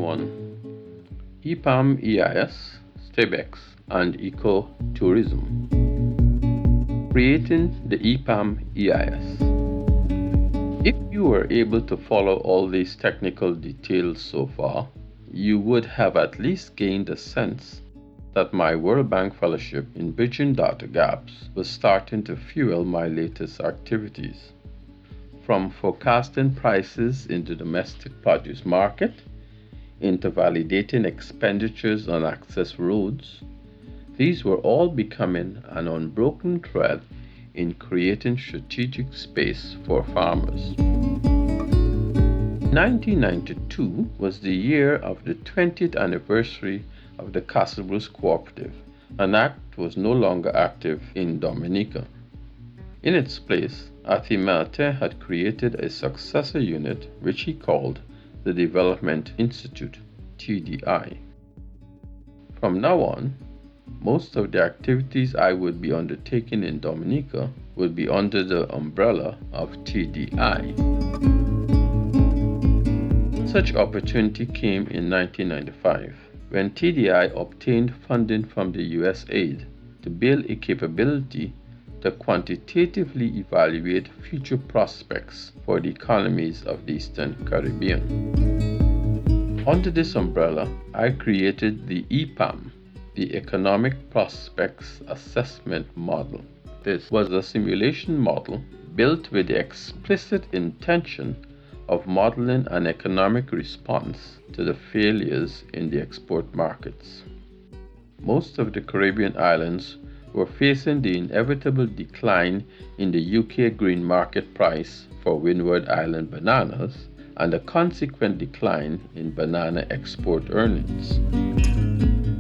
1, EPAM, EIS, STABEX, and Ecotourism. Creating the EPAM EIS. If you were able to follow all these technical details so far, you would have at least gained a sense that my World Bank Fellowship in Bridging Data Gaps was starting to fuel my latest activities. From forecasting prices in the domestic produce market, into validating expenditures on access roads, these were all becoming an unbroken thread in creating strategic space for farmers. 1992 was the year of the 20th anniversary of the Castle Cooperative. An act was no longer active in Dominica. In its place, Athi Martin had created a successor unit which he called the Development Institute, TDI. From now on, most of the activities I would be undertaking in Dominica would be under the umbrella of TDI. Such opportunity came in 1995 when TDI obtained funding from the US aid to build a capability to quantitatively evaluate future prospects for the economies of the Eastern Caribbean. Under this umbrella, I created the EPAM, the Economic Prospects Assessment Model. This was a simulation model built with the explicit intention of modeling an economic response to the failures in the export markets. Most of the Caribbean islands were facing the inevitable decline in the UK grain market price for Windward Island bananas and the consequent decline in banana export earnings.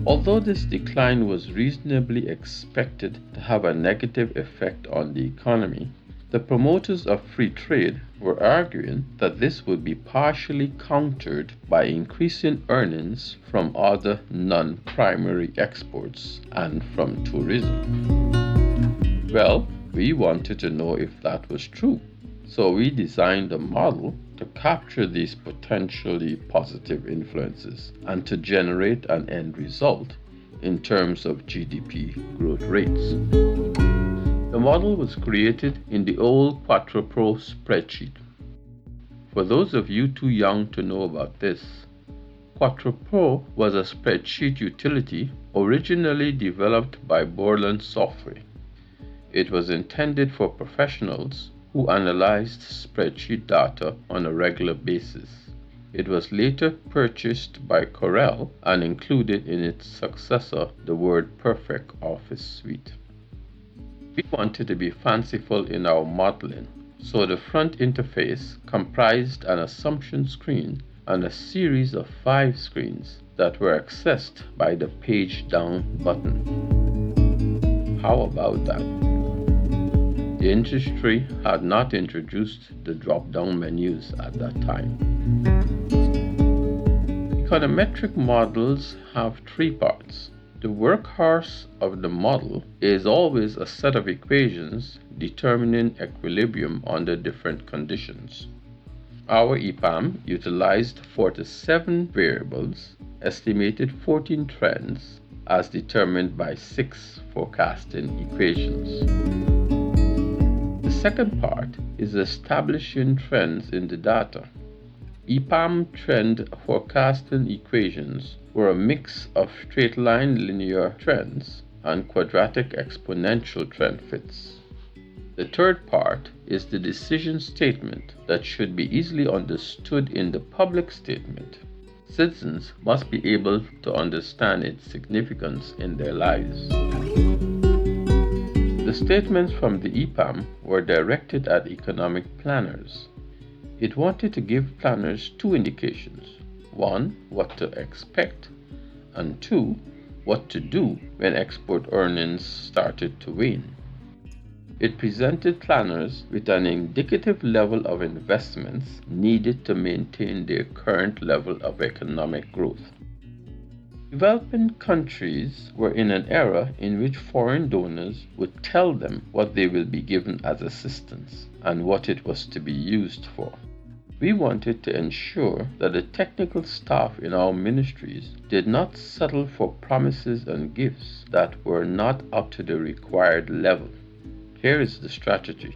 Although this decline was reasonably expected to have a negative effect on the economy, the promoters of free trade were arguing that this would be partially countered by increasing earnings from other non-primary exports and from tourism. Well, we wanted to know if that was true, so we designed a model to capture these potentially positive influences and to generate an end result in terms of GDP growth rates. The model was created in the old QuattroPro spreadsheet. For those of you too young to know about this, QuattroPro was a spreadsheet utility originally developed by Borland Software. It was intended for professionals who analyzed spreadsheet data on a regular basis. It was later purchased by Corel and included in its successor the WordPerfect Office suite. We wanted to be fanciful in our modeling, so the front interface comprised an assumption screen and a series of 5 screens that were accessed by the page down button. How about that? The industry had not introduced the drop-down menus at that time. Econometric models have 3 parts. The workhorse of the model is always a set of equations determining equilibrium under different conditions. Our EPAM utilized 47 variables, estimated 14 trends, as determined by 6 forecasting equations. The second part is establishing trends in the data. EPAM trend forecasting equations were a mix of straight-line linear trends and quadratic exponential trend fits. The third part is the decision statement that should be easily understood in the public statement. Citizens must be able to understand its significance in their lives. The statements from the EPAM were directed at economic planners. It wanted to give planners 2 indications. 1, what to expect, and 2, what to do when export earnings started to wane. It presented planners with an indicative level of investments needed to maintain their current level of economic growth. Developing countries were in an era in which foreign donors would tell them what they will be given as assistance and what it was to be used for. We wanted to ensure that the technical staff in our ministries did not settle for promises and gifts that were not up to the required level. Here is the strategy.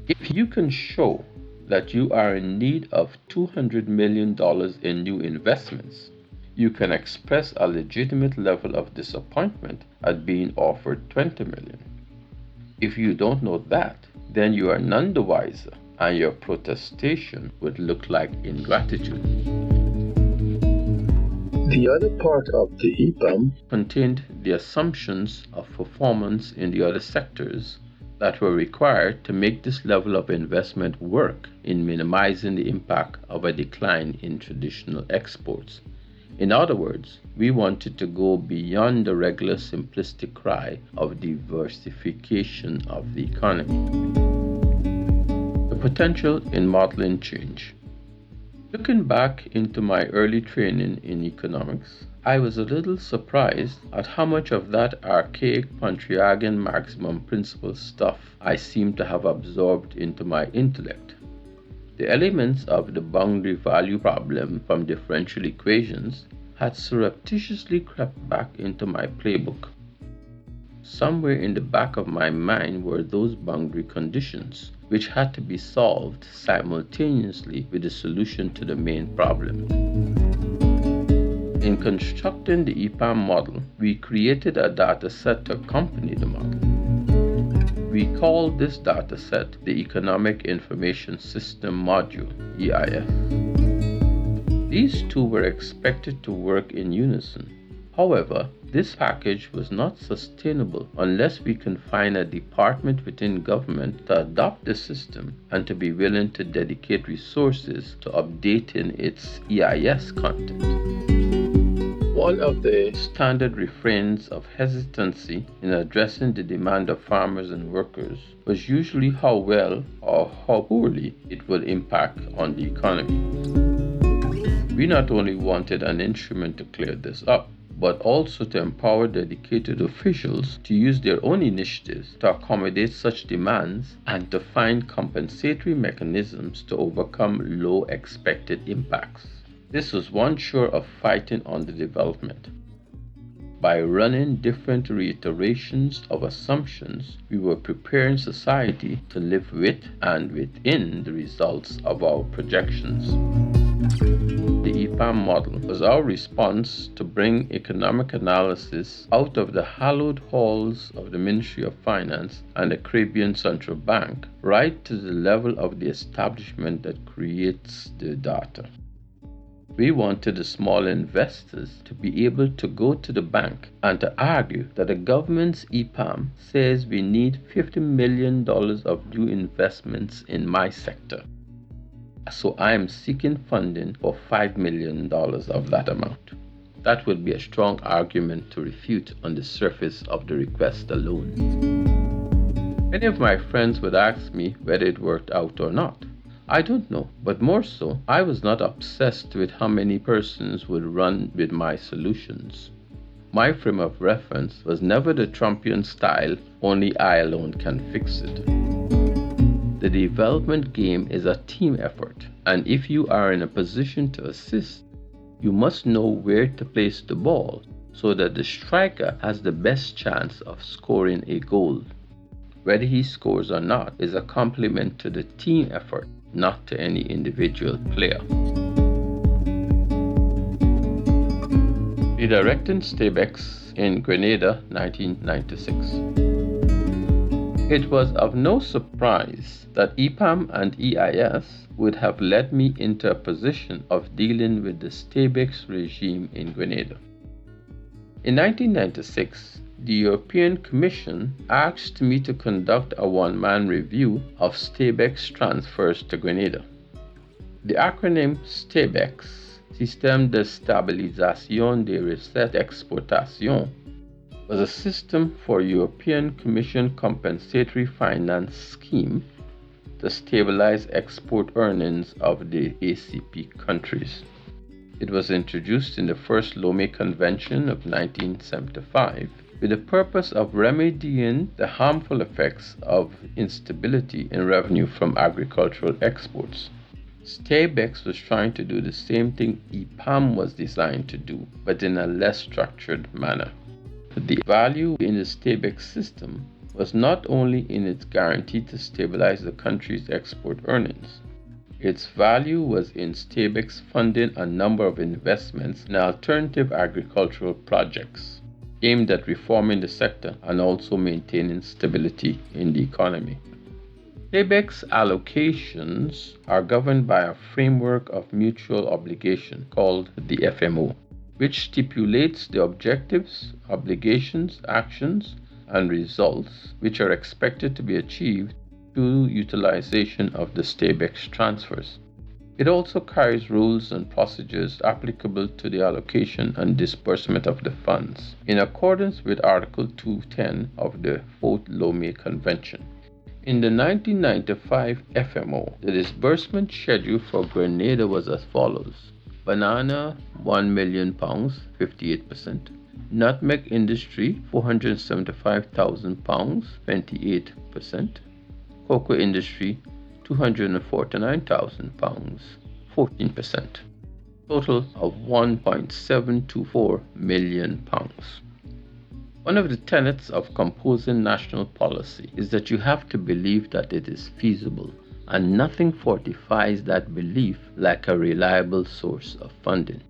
If you can show that you are in need of $200 million in new investments, you can express a legitimate level of disappointment at being offered $20 million. If you don't know that, then you are none the wiser, and your protestation would look like ingratitude. The other part of the EPAM contained the assumptions of performance in the other sectors that were required to make this level of investment work in minimizing the impact of a decline in traditional exports. In other words, we wanted to go beyond the regular simplistic cry of diversification of the economy. The potential in modeling change. Looking back into my early training in economics, I was a little surprised at how much of that archaic Pontryagin maximum principle stuff I seemed to have absorbed into my intellect. The elements of the boundary value problem from differential equations had surreptitiously crept back into my playbook. Somewhere in the back of my mind were those boundary conditions, which had to be solved simultaneously with the solution to the main problem. In constructing the EPAM model, we created a data set to accompany the model. We called this data set the Economic Information System Module, EIS. These two were expected to work in unison. However, this package was not sustainable unless we can find a department within government to adopt the system and to be willing to dedicate resources to updating its EIS content. One of the standard refrains of hesitancy in addressing the demand of farmers and workers was usually how well or how poorly it will impact on the economy. We not only wanted an instrument to clear this up, but also to empower dedicated officials to use their own initiatives to accommodate such demands and to find compensatory mechanisms to overcome low expected impacts. This was one shore of fighting on the development. By running different reiterations of assumptions, we were preparing society to live with and within the results of our projections. The EPAM model was our response to bring economic analysis out of the hallowed halls of the Ministry of Finance and the Caribbean Central Bank right to the level of the establishment that creates the data. We wanted the small investors to be able to go to the bank and to argue that the government's EPAM says we need $50 million of new investments in my sector. So I am seeking funding for $5 million of that amount. That would be a strong argument to refute on the surface of the request alone. Many of my friends would ask me whether it worked out or not. I don't know, but more so, I was not obsessed with how many persons would run with my solutions. My frame of reference was never the Trumpian style, only I alone can fix it. The development game is a team effort, and if you are in a position to assist, you must know where to place the ball so that the striker has the best chance of scoring a goal. Whether he scores or not is a compliment to the team effort, not to any individual player. Redirecting STABEX in Grenada, 1996. It was of no surprise that EPAM and EIS would have led me into a position of dealing with the STABEX regime in Grenada. In 1996, the European Commission asked me to conduct a one-man review of STABEX transfers to Grenada. The acronym STABEX, Système de Stabilisation des Recettes d'Exportation, was a system for European Commission compensatory finance scheme to stabilize export earnings of the ACP countries. It was introduced in the first Lomé Convention of 1975 with the purpose of remedying the harmful effects of instability in revenue from agricultural exports. STABEX was trying to do the same thing EPAM was designed to do, but in a less structured manner. The value in the STABEX system was not only in its guarantee to stabilize the country's export earnings. Its value was in STABEX funding a number of investments in alternative agricultural projects aimed at reforming the sector and also maintaining stability in the economy. STABEX allocations are governed by a framework of mutual obligation called the FMO, which stipulates the objectives, obligations, actions, and results which are expected to be achieved through utilization of the STABEX transfers. It also carries rules and procedures applicable to the allocation and disbursement of the funds, in accordance with Article 210 of the 4th Lomé Convention. In the 1995 FMO, the disbursement schedule for Grenada was as follows: banana, £1 million, 58%; nutmeg industry, £475,000, 28%; cocoa industry, £249,000, 14%. Total of £1.724 million. One of the tenets of composing national policy is that you have to believe that it is feasible, and nothing fortifies that belief like a reliable source of funding.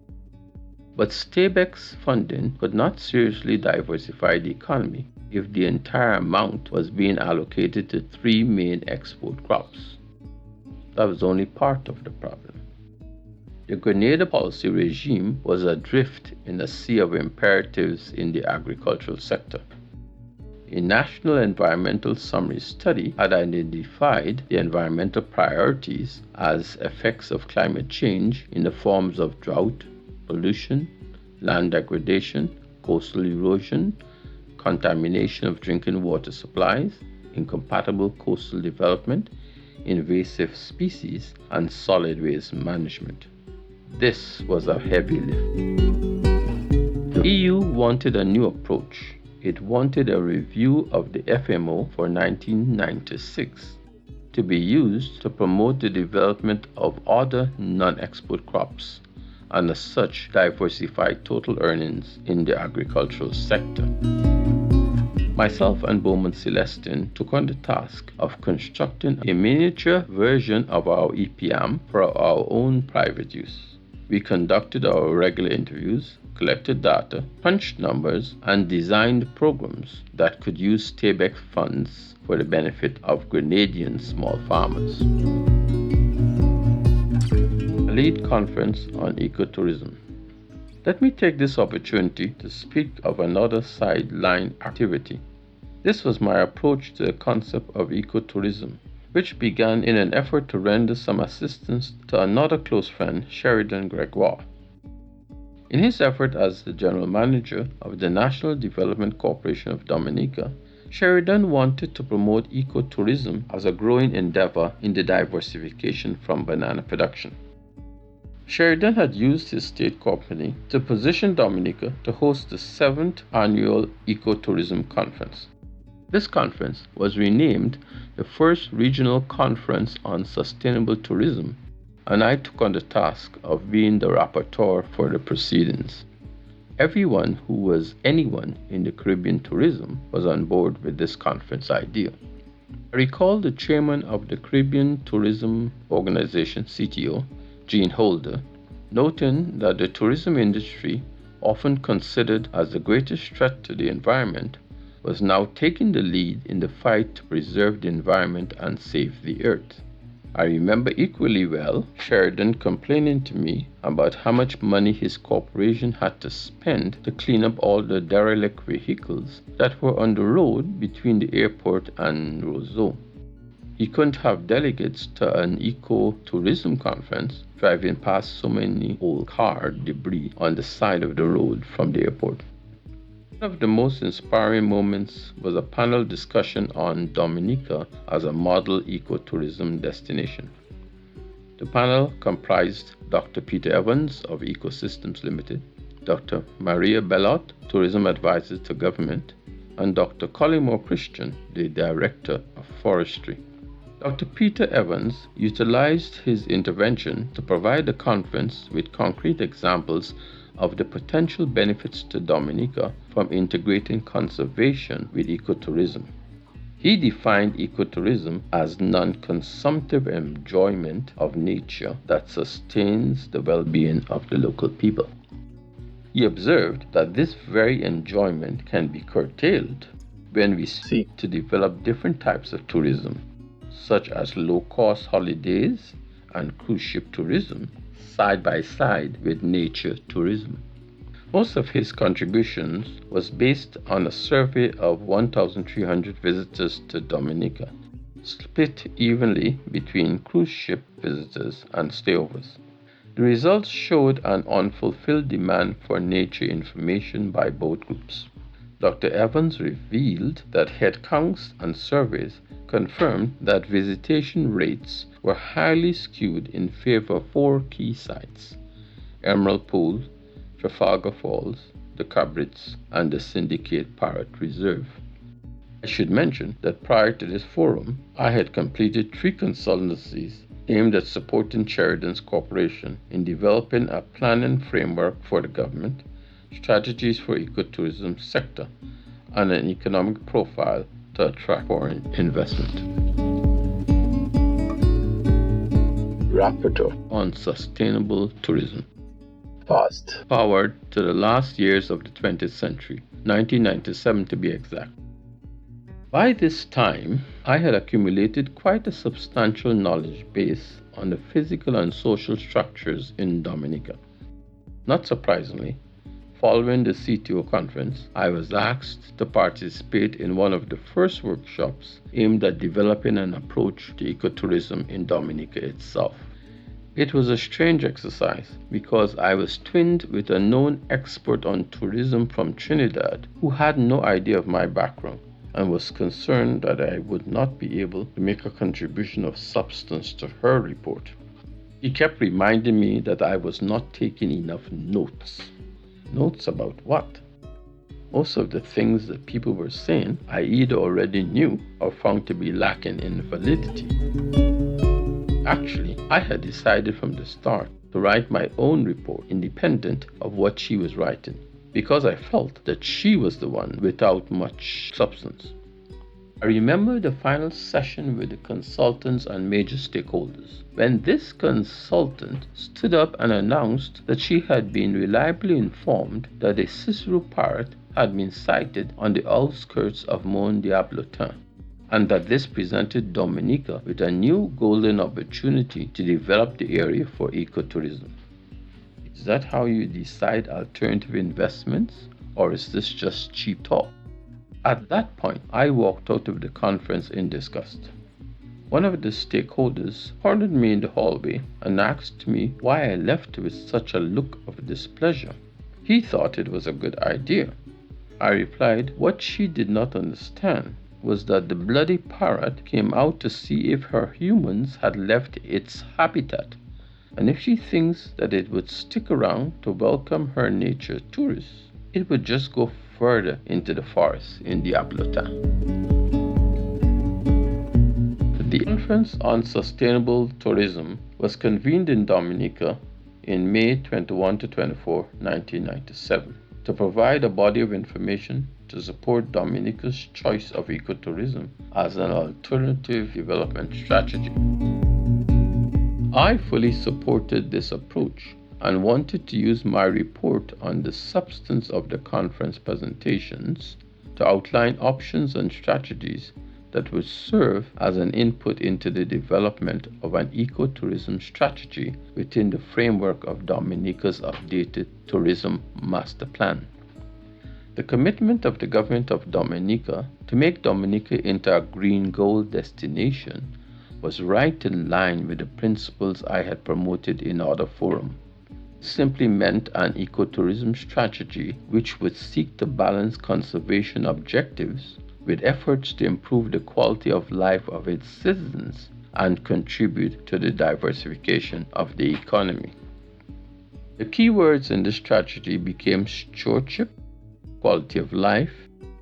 But STABEX funding could not seriously diversify the economy if the entire amount was being allocated to three main export crops. That was only part of the problem. The Grenada policy regime was adrift in a sea of imperatives in the agricultural sector. A national environmental summary study had identified the environmental priorities as effects of climate change in the forms of drought, pollution, land degradation, coastal erosion, contamination of drinking water supplies, incompatible coastal development, invasive species, and solid waste management. This was a heavy lift. The EU wanted a new approach. It wanted a review of the FMO for 1996 to be used to promote the development of other non-export crops and as such diversify total earnings in the agricultural sector. Myself and Bowman Celestin took on the task of constructing a miniature version of our EPAM for our own private use. We conducted our regular interviews, collected data, punched numbers, and designed programs that could use STABEX funds for the benefit of Grenadian small farmers. A lead conference on ecotourism. Let me take this opportunity to speak of another sideline activity. This was my approach to the concept of ecotourism, which began in an effort to render some assistance to another close friend, Sheridan Gregoire. In his effort as the general manager of the National Development Corporation of Dominica, Sheridan wanted to promote ecotourism as a growing endeavor in the diversification from banana production. Sheridan had used his state company to position Dominica to host the 7th annual Ecotourism Conference. This conference was renamed the First Regional Conference on Sustainable Tourism, and I took on the task of being the rapporteur for the proceedings. Everyone who was anyone in the Caribbean tourism was on board with this conference idea. I recall the chairman of the Caribbean Tourism Organization, CTO, Gene Holder, noting that the tourism industry, often considered as the greatest threat to the environment, was now taking the lead in the fight to preserve the environment and save the earth. I remember equally well Sheridan complaining to me about how much money his corporation had to spend to clean up all the derelict vehicles that were on the road between the airport and Roseau. He couldn't have delegates to an eco-tourism conference driving past so many old car debris on the side of the road from the airport. One of the most inspiring moments was a panel discussion on Dominica as a model ecotourism destination. The panel comprised Dr. Peter Evans of Ecosystems Limited, Dr. Maria Bellot, Tourism Advisor to Government, and Dr. Collymore Christian, the Director of Forestry. Dr. Peter Evans utilized his intervention to provide the conference with concrete examples of the potential benefits to Dominica from integrating conservation with ecotourism. He defined ecotourism as non-consumptive enjoyment of nature that sustains the well-being of the local people. He observed that this very enjoyment can be curtailed when we seek to develop different types of tourism, such as low-cost holidays and cruise ship tourism, side by side with nature tourism. Most of his contributions was based on a survey of 1,300 visitors to Dominica, split evenly between cruise ship visitors and stayovers. The results showed an unfulfilled demand for nature information by both groups. Dr. Evans revealed that headcounts and surveys confirmed that visitation rates were highly skewed in favor of four key sites: Emerald Pool, Trafalgar Falls, the Cabrits, and the Syndicate Parrot Reserve. I should mention that prior to this forum, I had completed 3 consultancies aimed at supporting Sheridan's Corporation in developing a planning framework for the government, strategies for ecotourism sector, and an economic profile to attract foreign investment. Rapporteur on Sustainable Tourism. Fast forward to the last years of the 20th century, 1997 to be exact. By this time, I had accumulated quite a substantial knowledge base on the physical and social structures in Dominica. Not surprisingly, following the CTO conference, I was asked to participate in one of the first workshops aimed at developing an approach to ecotourism in Dominica itself. It was a strange exercise because I was twinned with a known expert on tourism from Trinidad who had no idea of my background and was concerned that I would not be able to make a contribution of substance to her report. He kept reminding me that I was not taking enough notes. Notes about what? Most of the things that people were saying I either already knew or found to be lacking in validity. Actually, I had decided from the start to write my own report independent of what she was writing, because I felt that she was the one without much substance. I remember the final session with the consultants and major stakeholders, when this consultant stood up and announced that she had been reliably informed that a Cicero parrot had been sighted on the outskirts of Mont Diablotin, and that this presented Dominica with a new golden opportunity to develop the area for ecotourism. Is that how you decide alternative investments, or is this just cheap talk? At that point, I walked out of the conference in disgust. One of the stakeholders cornered me in the hallway and asked me why I left with such a look of displeasure. He thought it was a good idea. I replied what she did not understand was that the bloody parrot came out to see if her humans had left its habitat, and if she thinks that it would stick around to welcome her nature tourists, it would just go further into the forest in Diablotin. The Conference on Sustainable Tourism was convened in Dominica in May 21 to 24, 1997, to provide a body of information to support Dominica's choice of ecotourism as an alternative development strategy. I fully supported this approach and wanted to use my report on the substance of the conference presentations to outline options and strategies that would serve as an input into the development of an ecotourism strategy within the framework of Dominica's updated tourism master plan. The commitment of the government of Dominica to make Dominica into a green gold destination was right in line with the principles I had promoted in other forums. Simply meant an ecotourism strategy which would seek to balance conservation objectives with efforts to improve the quality of life of its citizens and contribute to the diversification of the economy. The key words in this strategy became stewardship, quality of life,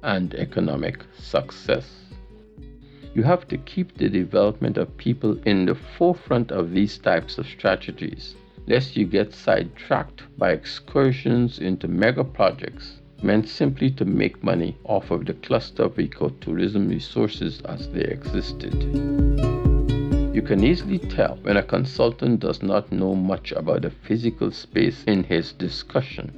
and economic success. You have to keep the development of people in the forefront of these types of strategies, lest you get sidetracked by excursions into mega projects meant simply to make money off of the cluster of ecotourism resources as they existed. You can easily tell when a consultant does not know much about the physical space in his discussion.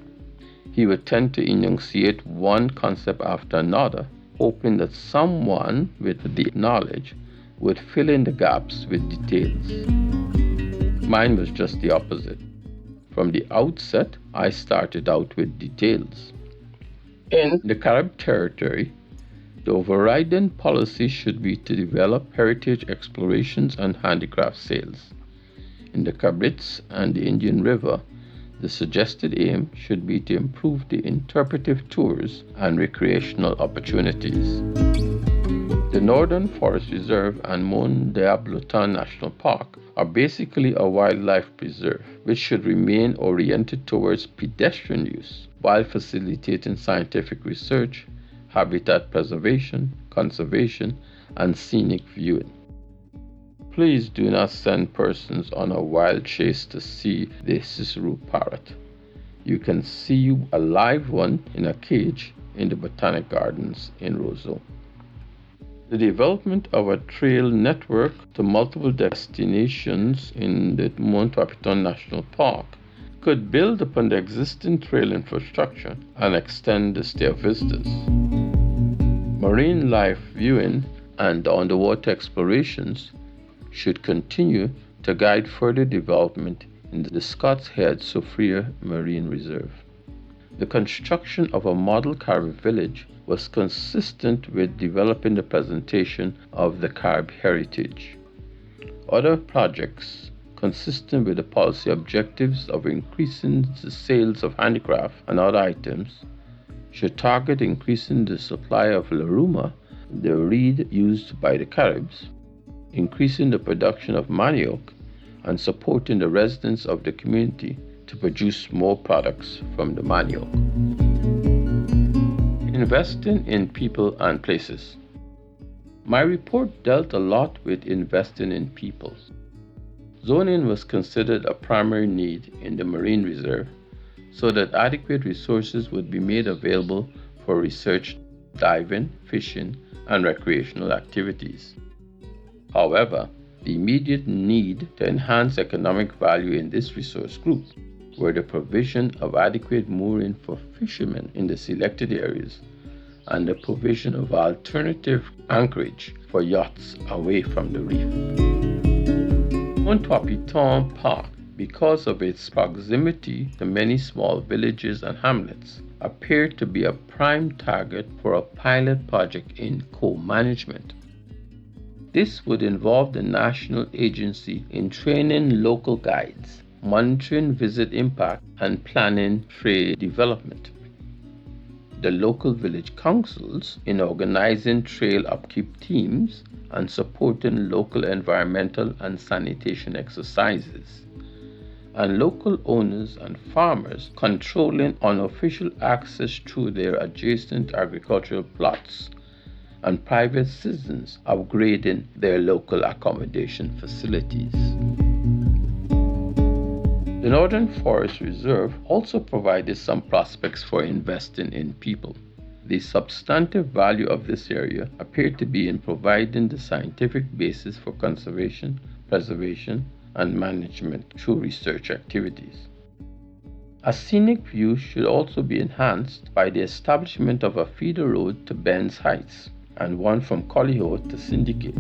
He would tend to enunciate one concept after another, hoping that someone with the knowledge would fill in the gaps with details. Mine was just the opposite. From the outset, I started out with details. In the Carib territory, the overriding policy should be to develop heritage explorations and handicraft sales. In the Cabrits and the Indian River, the suggested aim should be to improve the interpretive tours and recreational opportunities. The Northern Forest Reserve and Mont Diablotin National Park are basically a wildlife preserve, which should remain oriented towards pedestrian use while facilitating scientific research, habitat preservation, conservation, and scenic viewing. Please do not send persons on a wild chase to see the Cicero parrot. You can see a live one in a cage in the Botanic Gardens in Roseau. The development of a trail network to multiple destinations in the Mont Diablotin National Park could build upon the existing trail infrastructure and extend the stay of visitors. Marine life viewing and underwater explorations should continue to guide further development in the Scots Head Soufriere Marine Reserve. The construction of a model Carib village was consistent with developing the presentation of the Carib heritage. Other projects consistent with the policy objectives of increasing the sales of handicraft and other items should target increasing the supply of laruma, the reed used by the Caribs, increasing the production of manioc, and supporting the residents of the community to produce more products from the manioc. Investing in people and places. My report dealt a lot with investing in people. Zoning was considered a primary need in the Marine Reserve so that adequate resources would be made available for research, diving, fishing, and recreational activities. However, the immediate need to enhance economic value in this resource group were the provision of adequate mooring for fishermen in the selected areas and the provision of alternative anchorage for yachts away from the reef. Mont Diablotin Park, because of its proximity to many small villages and hamlets, appeared to be a prime target for a pilot project in co-management. This would involve the national agency in training local guides, monitoring visit impact, and planning trade development. The local village councils in organizing trail upkeep teams and supporting local environmental and sanitation exercises, and local owners and farmers controlling unofficial access through their adjacent agricultural plots, and private citizens upgrading their local accommodation facilities. The Northern Forest Reserve also provided some prospects for investing in people. The substantive value of this area appeared to be in providing the scientific basis for conservation, preservation, and management through research activities. A scenic view should also be enhanced by the establishment of a feeder road to Ben's Heights and one from Collyho to Syndicate.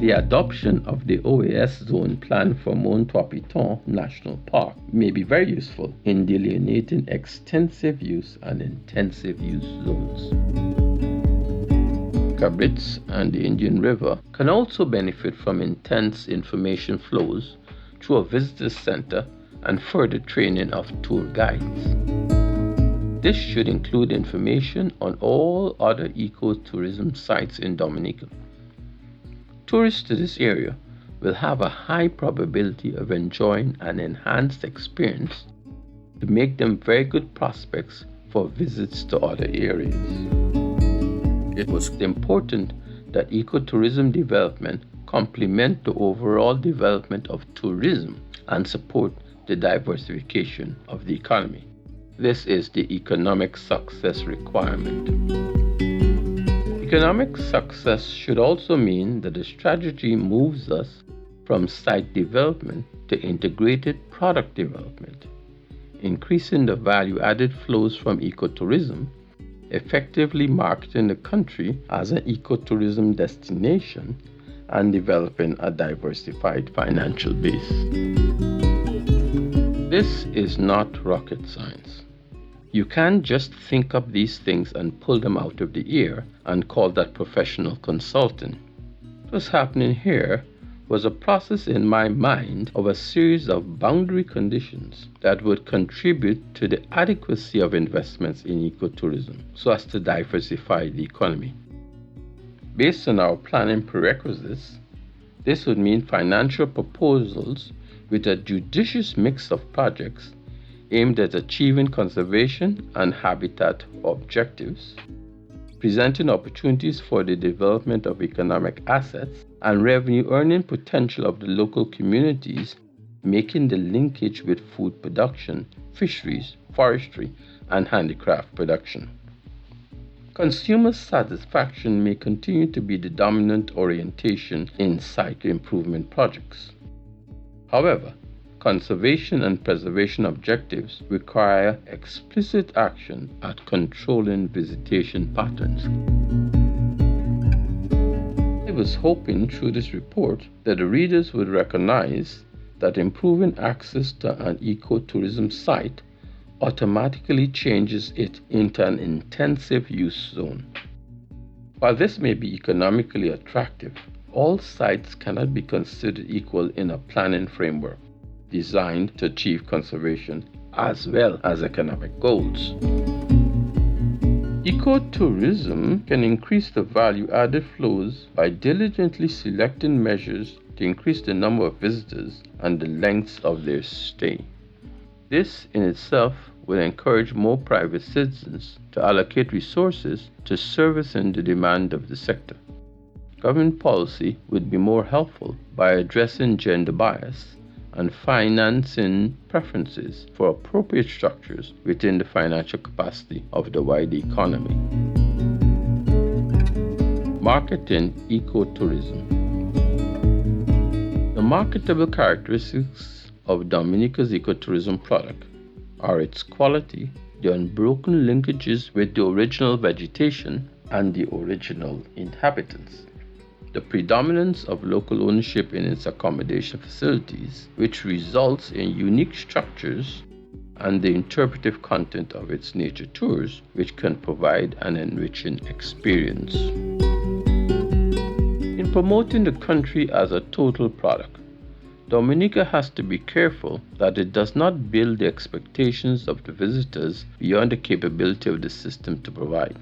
The adoption of the OAS zone plan for Mont Diablotin National Park may be very useful in delineating extensive use and intensive use zones. Cabrits and the Indian River can also benefit from intense information flows through a visitor center and further training of tour guides. This should include information on all other ecotourism sites in Dominica. Tourists to this area will have a high probability of enjoying an enhanced experience to make them very good prospects for visits to other areas. It was important that ecotourism development complement the overall development of tourism and support the diversification of the economy. This is the economic success requirement. Economic success should also mean that the strategy moves us from site development to integrated product development, increasing the value-added flows from ecotourism, effectively marketing the country as an ecotourism destination, and developing a diversified financial base. This is not rocket science. You can't just think up these things and pull them out of the air and call that professional consulting. What's happening here was a process in my mind of a series of boundary conditions that would contribute to the adequacy of investments in ecotourism so as to diversify the economy. Based on our planning prerequisites, this would mean financial proposals with a judicious mix of projects aimed at achieving conservation and habitat objectives, presenting opportunities for the development of economic assets and revenue earning potential of the local communities, making the linkage with food production, fisheries, forestry, and handicraft production. Consumer satisfaction may continue to be the dominant orientation in site improvement projects. However, conservation and preservation objectives require explicit action at controlling visitation patterns. I was hoping through this report that the readers would recognize that improving access to an ecotourism site automatically changes it into an intensive use zone. While this may be economically attractive, all sites cannot be considered equal in a planning framework designed to achieve conservation as well as economic goals. Ecotourism can increase the value-added flows by diligently selecting measures to increase the number of visitors and the length of their stay. This in itself will encourage more private citizens to allocate resources to servicing the demand of the sector. Government policy would be more helpful by addressing gender bias and financing preferences for appropriate structures within the financial capacity of the wider economy. Marketing ecotourism. The marketable characteristics of Dominica's ecotourism product are its quality, the unbroken linkages with the original vegetation and the original inhabitants, the predominance of local ownership in its accommodation facilities, which results in unique structures, and the interpretive content of its nature tours, which can provide an enriching experience. In promoting the country as a total product, Dominica has to be careful that it does not build the expectations of the visitors beyond the capability of the system to provide.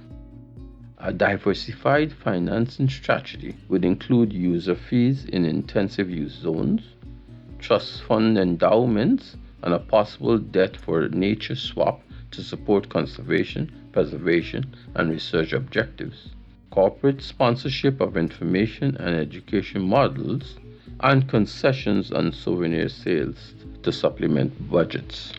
A diversified financing strategy would include user fees in intensive use zones, trust fund endowments, and a possible debt for nature swap to support conservation, preservation, and research objectives, corporate sponsorship of information and education models, and concessions on souvenir sales to supplement budgets.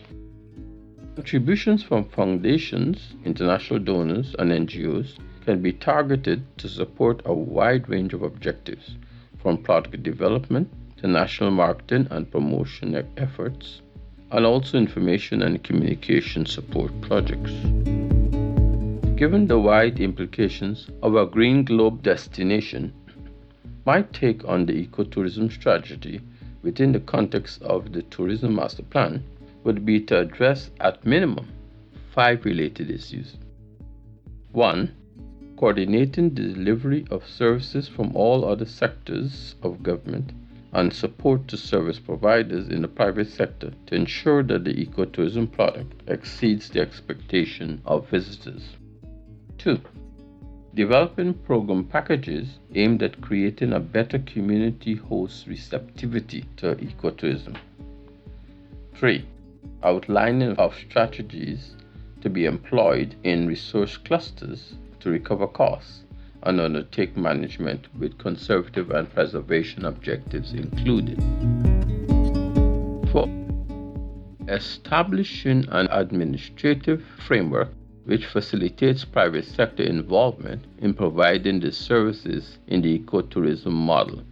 Contributions from foundations, international donors, and NGOs can be targeted to support a wide range of objectives, from product development to national marketing and promotion efforts, and also information and communication support projects. Given the wide implications of a green globe destination, my take on the ecotourism strategy within the context of the Tourism Master Plan would be to address at minimum 5 related issues. 1. Coordinating the delivery of services from all other sectors of government and support to service providers in the private sector to ensure that the ecotourism product exceeds the expectation of visitors. 2. Developing program packages aimed at creating a better community host receptivity to ecotourism. 3. Outlining of strategies to be employed in resource clusters to recover costs and undertake management with conservative and preservation objectives included. 4. Establishing an administrative framework which facilitates private sector involvement in providing the services in the ecotourism model.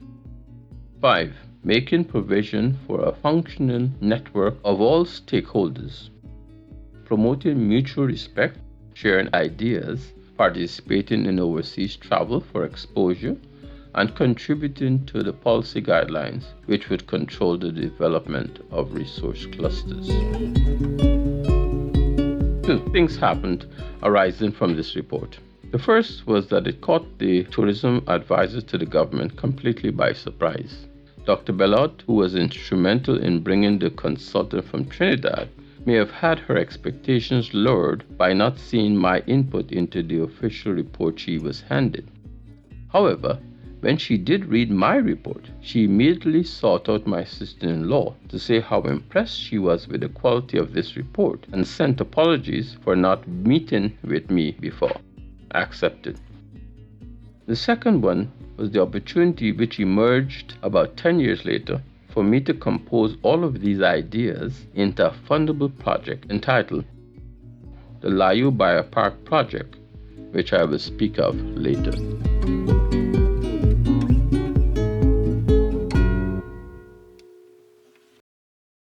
5. Making provision for a functioning network of all stakeholders, promoting mutual respect, sharing ideas, participating in overseas travel for exposure, and contributing to the policy guidelines which would control the development of resource clusters. 2 things happened arising from this report. The first was that it caught the tourism advisor to the government completely by surprise. Dr. Bellot, who was instrumental in bringing the consultant from Trinidad, may have had her expectations lowered by not seeing my input into the official report she was handed. However, when she did read my report, she immediately sought out my sister-in-law to say how impressed she was with the quality of this report and sent apologies for not meeting with me before. Accepted. The second one was the opportunity which emerged about 10 years later for me to compose all of these ideas into a fundable project entitled the Layu Biopark Project, which I will speak of later.